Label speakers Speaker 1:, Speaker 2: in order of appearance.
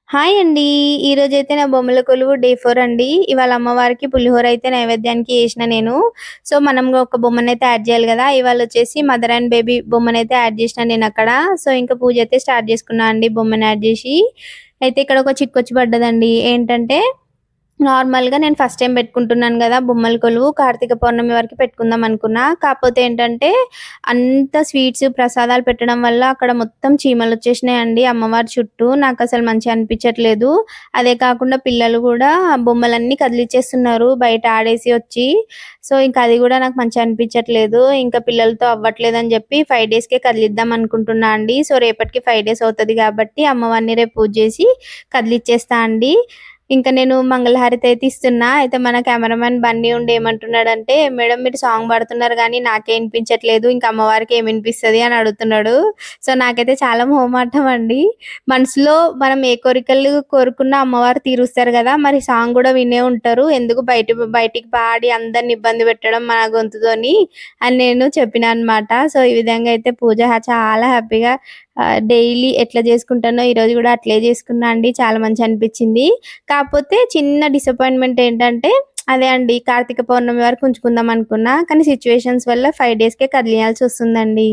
Speaker 1: Hi అండి. ఈరోజైతే నా బొమ్మల కొలువు డే 4 అండి. ఇవాళ అమ్మవారికి పులిహోర అయితే నైవేద్యానికి చేసిన నేను. సో, మనం ఒక బొమ్మనైతే యాడ్ చేయాలి గదా! ఇవాళొచ్చేసి మదర్ అండ్ బేబీ బొమ్మనైతే యాడ్ చేసిన నేనక్కడ. సో, ఇంక పూజ అయితే స్టార్ట్ చేసుకున్నా అండి బొమ్మని యాడ్ చేసి. అయితే ఇక్కడ ఒక చిక్కొచ్చి పడ్డదండి. ఏంటంటే నార్మల్‌గా నేను ఫస్ట్ టైమ్ పెట్టుకుంటున్నాను గదా! బొమ్మల కొలువు. కార్తీక పౌర్ణమి వరకు పెట్టుకుందాం అనుకున్నా. కాపోతే ఏంటంటే అంత స్వీట్స్, ప్రసాదాలు పెట్టడం వల్ల అక్కడ మొత్తం చీమలొచ్చేసినాయండి అమ్మవారి చుట్టూ. నాకసలు మంచిగా అనిపించట్లేదు. అదే కాకుండా పిల్లలు గూడా బొమ్మలన్నీ కదిలిచ్చేస్తున్నారు బయట ఆడేసి వచ్చి. సో, ఇంక అది గూడా నాకు మంచిగా అనిపించట్లేదు. ఇంకా పిల్లలతో అవ్వట్లేదని జెప్పి 5 డేస్‌కే కదిలిద్దాం అనుకుంటున్నా అండి. సో, రేపటికి 5 డేస్ అవుతది గాబట్టి అమ్మవారిని రేపు పూజ జేసి కదిలిచ్చేస్తా అండి. ఇంక నేను మంగళహారతి అయితే ఇస్తున్నా. అయితే మన కెమెరామాన్ బన్నీ ఉండి ఏమంటున్నాడంటే, "మేడం మీరు సాంగ్ పాడుతున్నారు గానీ నాకే ఇనిపించట్లేదు. ఇంక అమ్మవారికి ఏమి ఇనిపిస్తది" అని అడుగుతున్నాడు. సో, నాకైతే చాలా మొహమాటం అండి. మనసులో మనం ఏ కోరికలు కోరుకున్నా అమ్మవారు తీరుస్తారు గదా! మరి సాంగ్ గూడా వినే ఉంటారు. ఎందుకు బయటికి పాడి అందరిని ఇబ్బంది పెట్టడం మన గొంతుతోని అని నేను చెప్పినా అనమాట. సో, ఈ విధంగా అయితే పూజ చాలా హ్యాపీగా డైలీ ఎట్లా చేసుకుంటానో ఈరోజు గూడా అట్లే చేసుకున్నా అండి. చాలా మంచిగనిపించింది. కాపోతే చిన్న డిసప్పాయింట్‌మెంట్ ఏంటంటే అదే అండి కార్తీక పౌర్ణమి వరకు ఉంచుకుందాం అనుకున్నా. కానీ సిట్యుయేషన్స్ వల్ల 5 డేస్‌కే కదిలియాల్సొస్తుందండి.